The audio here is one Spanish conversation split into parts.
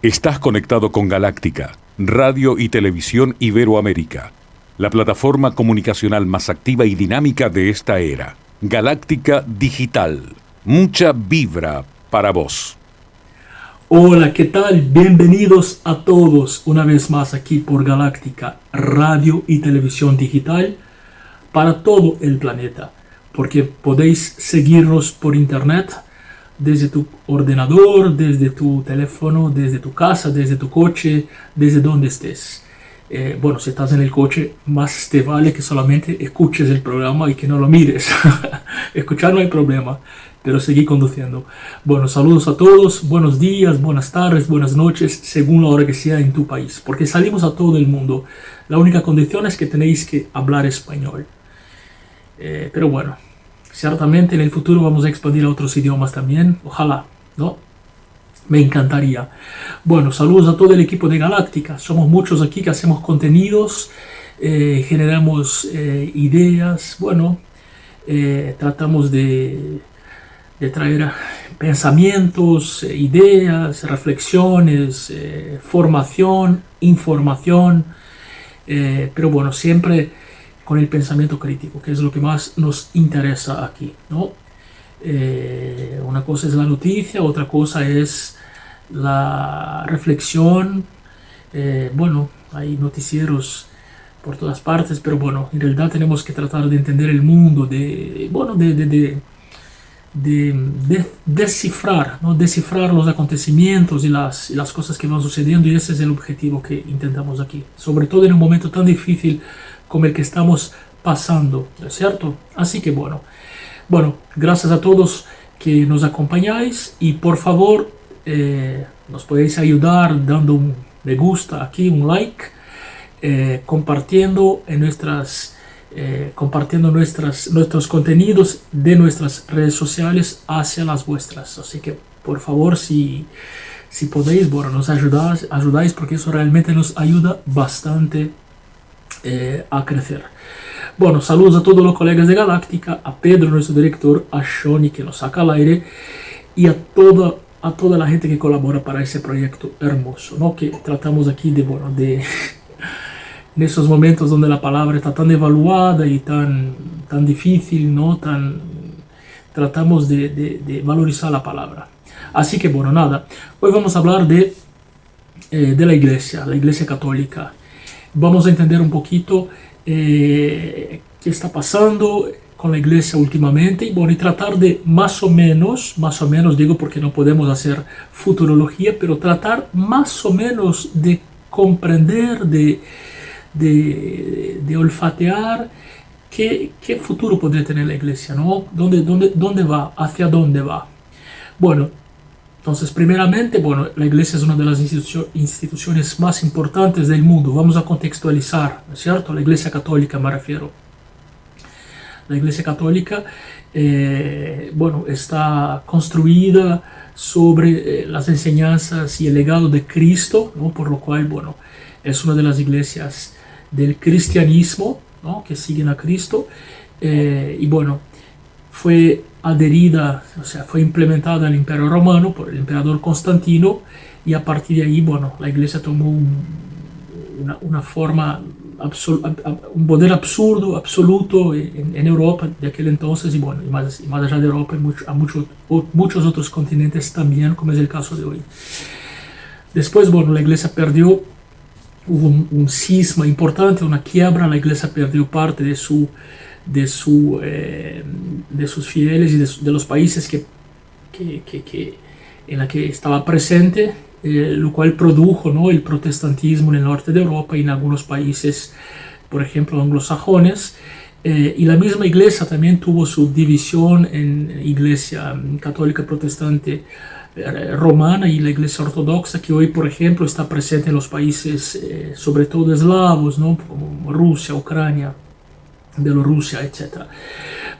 Estás conectado con Galáctica, Radio y Televisión Iberoamérica, la plataforma comunicacional más activa y dinámica de esta era. Galáctica Digital. Mucha vibra para vos. Hola, ¿qué tal? Bienvenidos a todos una vez más aquí por Galáctica, Radio y Televisión Digital para todo el planeta, porque podéis seguirnos por internet desde tu ordenador, desde tu teléfono, desde tu casa, desde tu coche, desde donde estés. Bueno, si estás en el coche, más te vale que solamente escuches el programa y que no lo mires. Escuchar no hay problema, pero seguí conduciendo. Bueno, saludos a todos, buenos días, buenas tardes, buenas noches, según la hora que sea en tu país, porque salimos a todo el mundo. La única condición es que tenéis que hablar español. Pero bueno, ciertamente en el futuro vamos a expandir a otros idiomas también, ojalá, ¿no? Me encantaría. Bueno, saludos a todo el equipo de Galáctica. Somos muchos aquí que hacemos contenidos, generamos ideas, bueno, tratamos de traer pensamientos, ideas, reflexiones, formación, información, pero bueno, siempre con el pensamiento crítico, que es lo que más nos interesa aquí, ¿no? Una cosa es la noticia, otra cosa es la reflexión. Bueno, hay noticieros por todas partes, pero bueno, en realidad tenemos que tratar de entender el mundo, de descifrar, ¿no? Descifrar los acontecimientos y las cosas que van sucediendo, y ese es el objetivo que intentamos aquí, sobre todo en un momento tan difícil como el que estamos pasando, ¿no es cierto? Así que bueno, gracias a todos que nos acompañáis, y por favor nos podéis ayudar dando un me gusta aquí, un like, compartiendo nuestros contenidos de nuestras redes sociales hacia las vuestras. Así que por favor, si podéis, bueno, nos ayudáis, porque eso realmente nos ayuda bastante a crecer. Bueno, saludos a todos los colegas de Galáctica, a Pedro, nuestro director, a Shoni, que nos saca al aire, y a toda la gente que colabora para ese proyecto hermoso, ¿no? Que tratamos aquí de en esos momentos donde la palabra está tan devaluada y tan difícil, ¿no? Tratamos de valorizar la palabra. Así que bueno, nada, hoy vamos a hablar de la iglesia católica. Vamos a entender un poquito qué está pasando con la iglesia últimamente, y bueno, y tratar de más o menos digo porque no podemos hacer futurología, pero tratar más o menos de comprender, de olfatear qué futuro podría tener la iglesia, ¿no? ¿Dónde va? ¿Hacia dónde va? Bueno, entonces, primeramente, bueno, la iglesia es una de las instituciones más importantes del mundo. Vamos a contextualizar, ¿no es cierto? La iglesia católica me refiero. La iglesia católica, bueno, está construida sobre las enseñanzas y el legado de Cristo, ¿no? Por lo cual, bueno, es una de las iglesias del cristianismo, ¿no? Que siguen a Cristo, y bueno, fue adherida, o sea, fue implementada en el Imperio Romano por el emperador Constantino, y a partir de ahí, bueno, la iglesia tomó una forma, un poder absoluto en Europa de aquel entonces, y bueno, y más allá de Europa, a muchos otros continentes también, como es el caso de hoy. Después, bueno, la iglesia perdió, hubo un cisma importante, una quiebra, la iglesia perdió parte de sus fieles y de los países en la que estaba presente, lo cual produjo, ¿no? El protestantismo en el norte de Europa y en algunos países, por ejemplo, anglosajones, y la misma iglesia también tuvo su división en iglesia católica protestante romana y la iglesia ortodoxa, que hoy, por ejemplo, está presente en los países sobre todo eslavos, ¿no? Como Rusia, Ucrania, Bielorrusia, etc.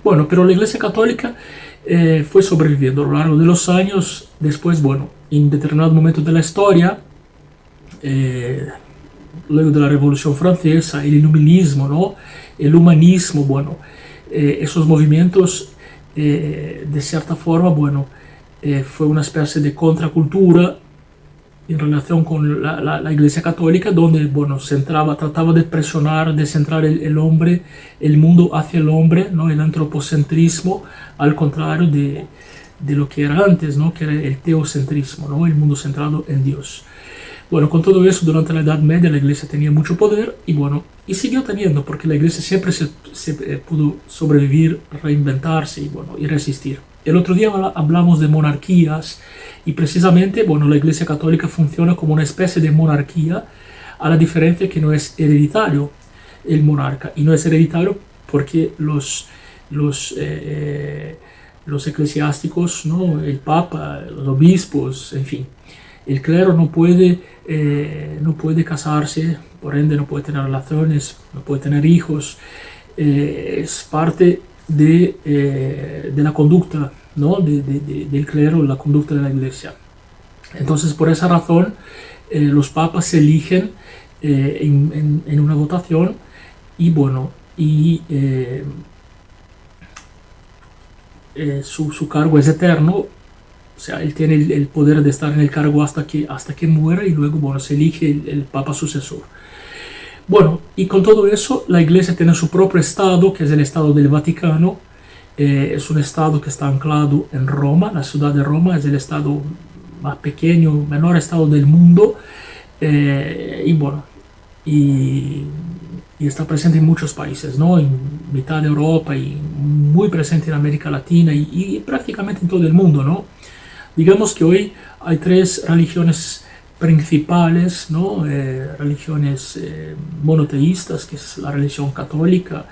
Bueno, pero la iglesia católica fue sobreviviendo a lo largo de los años. Después, bueno, en determinado momento de la historia, luego de la Revolución Francesa, el iluminismo, ¿no? El humanismo, bueno, esos movimientos, de cierta forma, bueno, fue una especie de contracultura en relación con la Iglesia Católica, donde, bueno, trataba de presionar, de centrar el hombre, el mundo hacia el hombre, ¿no? El antropocentrismo, al contrario de lo que era antes, ¿no? Que era el teocentrismo, ¿no? El mundo centrado en Dios. Bueno, con todo eso, durante la Edad Media la Iglesia tenía mucho poder y, bueno, y siguió teniendo, porque la Iglesia siempre se pudo sobrevivir, reinventarse y, bueno, y resistir. El otro día hablamos de monarquías y precisamente, bueno, la Iglesia Católica funciona como una especie de monarquía, a la diferencia que no es hereditario el monarca, y no es hereditario porque los eclesiásticos, ¿no? El Papa, los obispos, en fin, el clero no puede casarse, por ende no puede tener relaciones, no puede tener hijos, es parte de la conducta, ¿no? del clero, la conducta de la Iglesia. Entonces, por esa razón, los papas se eligen en una votación y, bueno, su cargo es eterno. O sea, él tiene el poder de estar en el cargo hasta que muera y luego, bueno, se elige el papa sucesor. Bueno, y con todo eso, la Iglesia tiene su propio estado, que es el Estado del Vaticano. Es un estado que está anclado en Roma. La ciudad de Roma es el estado más pequeño, menor estado del mundo. Y, bueno, y está presente en muchos países, ¿no? En mitad de Europa y muy presente en América Latina y prácticamente en todo el mundo, ¿no? Digamos que hoy hay tres religiones principales, ¿no? Religiones monoteístas, que es la religión católica,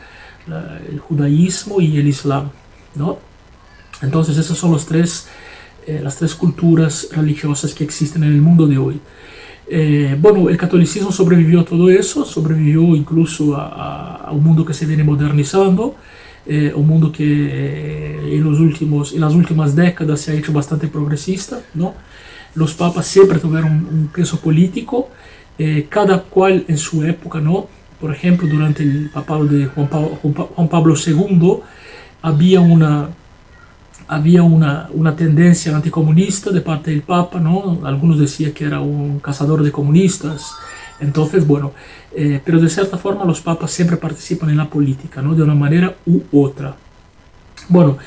el judaísmo y el islam, ¿no? Entonces esas son las tres culturas religiosas que existen en el mundo de hoy. Bueno, el catolicismo sobrevivió a todo eso, sobrevivió incluso a un mundo que se viene modernizando, un mundo que en las últimas décadas se ha hecho bastante progresista, ¿no? Los papas siempre tuvieron un peso político, cada cual en su época, ¿no? Por ejemplo, durante el papado de Juan Pablo II había una tendencia anticomunista de parte del Papa, ¿no? Algunos decían que era un cazador de comunistas. Entonces, bueno, pero de cierta forma los papas siempre participan en la política, ¿no? De una manera u otra. Bueno,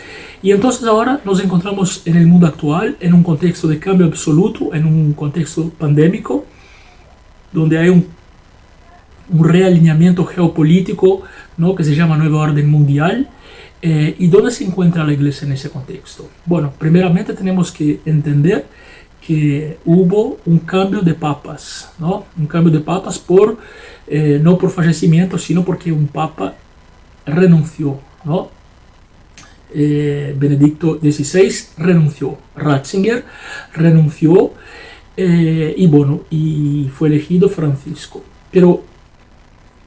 y entonces ahora nos encontramos en el mundo actual, en un contexto de cambio absoluto, en un contexto pandémico, donde hay un realineamiento geopolítico, ¿no? Que se llama Nueva Orden Mundial. ¿Y dónde se encuentra la Iglesia en ese contexto? Bueno, primeramente tenemos que entender que hubo un cambio de papas, ¿no? Un cambio de papas no por fallecimiento, sino porque un papa renunció, ¿no? Benedicto XVI renunció, Ratzinger renunció y, bueno, y fue elegido Francisco. Pero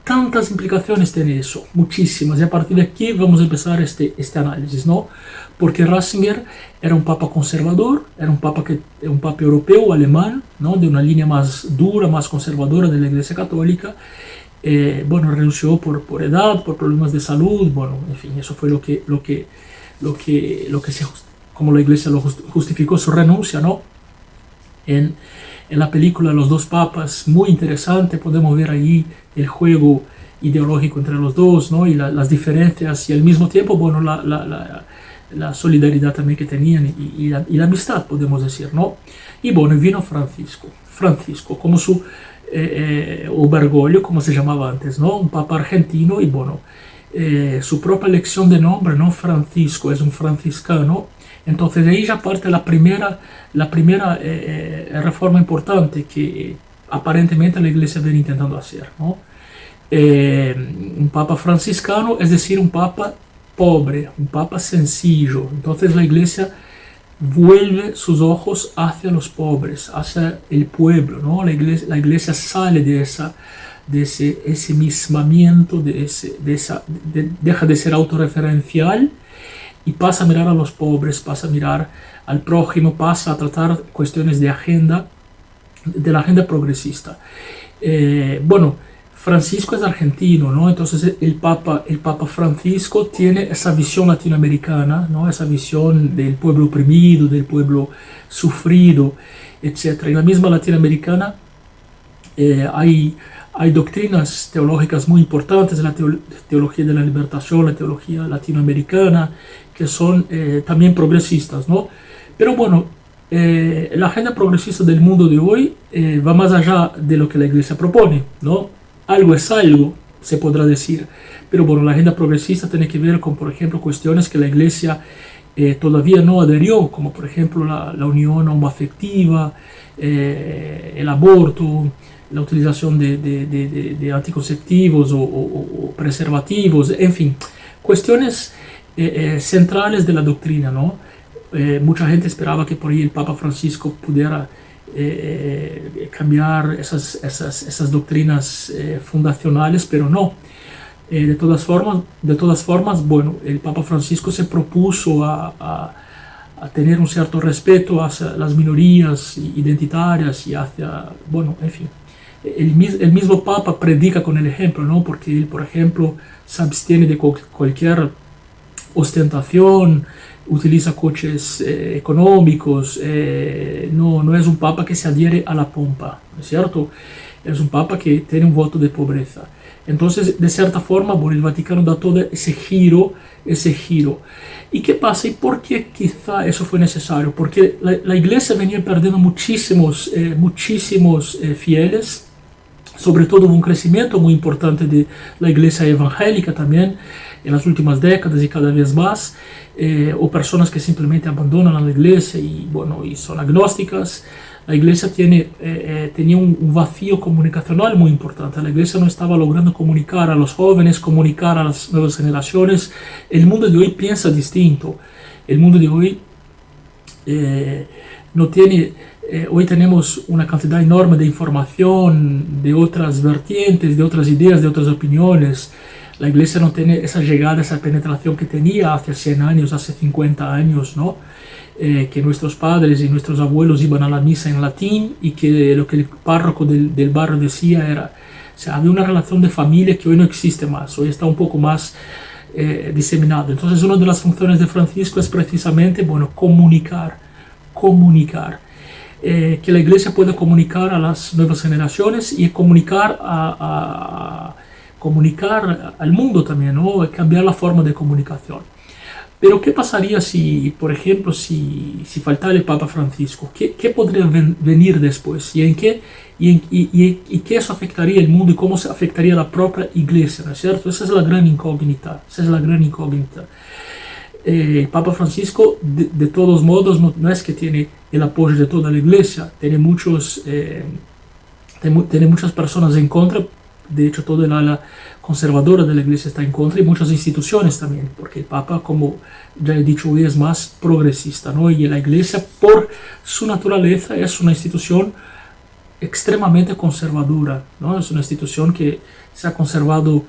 tantas implicaciones tiene eso, muchísimas, y a partir de aquí vamos a empezar este análisis, ¿no? Porque Ratzinger era un papa conservador, era un papa europeo, alemán, ¿no? De una línea más dura, más conservadora de la Iglesia Católica. Bueno, renunció por edad, por problemas de salud, bueno, en fin, eso fue como la Iglesia lo justificó su renuncia, ¿no? En la película Los dos papas, muy interesante, podemos ver ahí el juego ideológico entre los dos, ¿no? Y las diferencias y al mismo tiempo, bueno, la solidaridad también que tenían y la amistad, podemos decir, ¿no? Y bueno, vino Francisco como o Bergoglio, como se llamaba antes, ¿no? Un papa argentino y, bueno, su propia elección de nombre, ¿no? Francisco, es un franciscano. Entonces de ahí ya parte la primera reforma importante que aparentemente la Iglesia viene intentando hacer, ¿no? Un papa franciscano, es decir, un papa pobre, un papa sencillo. Entonces la Iglesia vuelve sus ojos hacia los pobres, hacia el pueblo, ¿no? La iglesia sale de ese ensimismamiento, deja de ser autorreferencial y pasa a mirar a los pobres, pasa a mirar al prójimo, pasa a tratar cuestiones de la agenda progresista. Bueno, Francisco es argentino, ¿no? Entonces el Papa Francisco tiene esa visión latinoamericana, ¿no? Esa visión del pueblo oprimido, del pueblo sufrido, etc. En la misma latinoamericana hay doctrinas teológicas muy importantes, la teología de la libertación, la teología latinoamericana, que son también progresistas, ¿no? Pero bueno, la agenda progresista del mundo de hoy va más allá de lo que la Iglesia propone, ¿no? Algo es algo, se podrá decir. Pero bueno, la agenda progresista tiene que ver con, por ejemplo, cuestiones que la Iglesia todavía no adherió, como por ejemplo la unión homoafectiva, el aborto, la utilización de anticonceptivos o preservativos, en fin, cuestiones centrales de la doctrina, ¿no? Mucha gente esperaba que por ahí el Papa Francisco pudiera cambiar esas doctrinas fundacionales, pero no. De todas formas, bueno, el Papa Francisco se propuso a tener un cierto respeto hacia las minorías identitarias y hacia, bueno, en fin. El mismo Papa predica con el ejemplo, ¿no? Porque él, por ejemplo, se abstiene de cualquier ostentación, utiliza coches económicos, no es un Papa que se adhiere a la pompa, ¿no es cierto? Es un Papa que tiene un voto de pobreza. Entonces, de cierta forma, bueno, el Vaticano da todo ese giro. ¿Y qué pasa? ¿Y por qué quizá eso fue necesario? Porque la Iglesia venía perdiendo muchísimos fieles. Sobre todo hubo un crecimiento muy importante de la Iglesia evangélica también en las últimas décadas y cada vez más, o personas que simplemente abandonan a la Iglesia y, bueno, y son agnósticas. La Iglesia tenía un vacío comunicacional muy importante. La Iglesia no estaba logrando comunicar a los jóvenes, comunicar a las nuevas generaciones. El mundo de hoy piensa distinto. El mundo de hoy no tiene... hoy tenemos una cantidad enorme de información, de otras vertientes, de otras ideas, de otras opiniones. La Iglesia no tiene esa llegada, esa penetración que tenía hace 100 años, hace 50 años, ¿no? Que nuestros padres y nuestros abuelos iban a la misa en latín y que lo que el párroco del barrio decía era... O sea, había una relación de familia que hoy no existe más, hoy está un poco más diseminado. Entonces, una de las funciones de Francisco es precisamente, bueno, comunicar. Que la Iglesia pueda comunicar a las nuevas generaciones y comunicar al mundo también, ¿no? Cambiar la forma de comunicación. Pero ¿qué pasaría si, por ejemplo, si faltara el Papa Francisco? ¿Qué podría venir después? ¿Y qué eso afectaría el mundo y cómo se afectaría la propia Iglesia? ¿No es cierto? Esa es la gran incógnita. El Papa Francisco, de todos modos, no es que tiene el apoyo de toda la Iglesia, tiene muchas personas en contra. De hecho, toda la ala conservadora de la Iglesia está en contra y muchas instituciones también, porque el Papa, como ya he dicho hoy, es más progresista, ¿no? Y la Iglesia, por su naturaleza, es una institución extremadamente conservadora, ¿no? Es una institución que se ha conservado.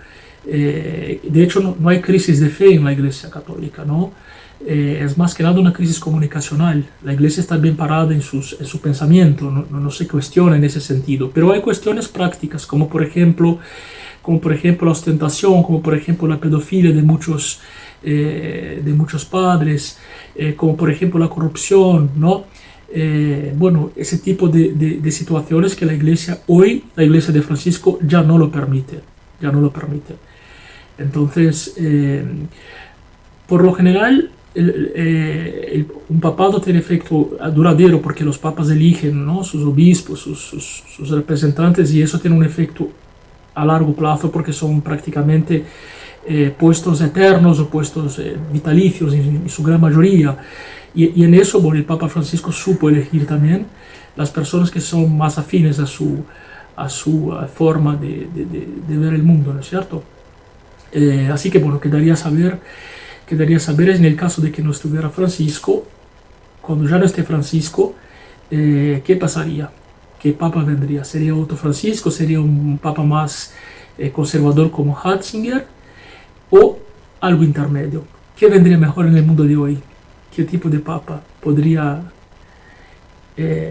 De hecho, no hay crisis de fe en la Iglesia Católica, ¿no? Es más que nada una crisis comunicacional. La Iglesia está bien parada en su pensamiento, no se cuestiona en ese sentido. Pero hay cuestiones prácticas, como por ejemplo la ostentación, como por ejemplo la pedofilia de muchos padres, como por ejemplo la corrupción, ¿no? Bueno, ese tipo de situaciones que la Iglesia de Francisco ya no lo permite. Entonces, por lo general, un papado tiene efecto duradero porque los papas eligen, ¿no? Sus obispos, sus representantes, y eso tiene un efecto a largo plazo porque son prácticamente puestos eternos o puestos vitalicios en su gran mayoría. Y en eso, bueno, el Papa Francisco supo elegir también las personas que son más afines a su forma de ver el mundo, ¿no es cierto? Así que, bueno, quedaría saber en el caso de que no estuviera Francisco, cuando ya no esté Francisco, ¿qué pasaría? ¿Qué papa vendría? ¿Sería otro Francisco? ¿Sería un papa más conservador como Ratzinger? ¿O algo intermedio? ¿Qué vendría mejor en el mundo de hoy? ¿Qué tipo de papa podría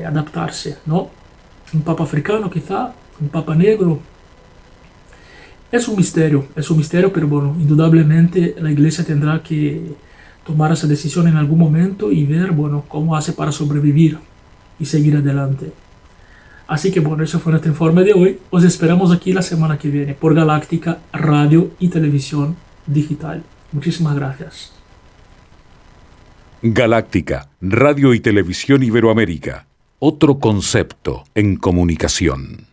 adaptarse, ¿no? ¿Un papa africano quizá? ¿Un papa negro? Es un misterio, pero bueno, indudablemente la iglesia tendrá que tomar esa decisión en algún momento y ver, bueno, cómo hace para sobrevivir y seguir adelante. Así que bueno, ese fue nuestro informe de hoy. Os esperamos aquí la semana que viene por Galáctica Radio y Televisión Digital. Muchísimas gracias. Galáctica, Radio y Televisión Iberoamérica. Otro concepto en comunicación.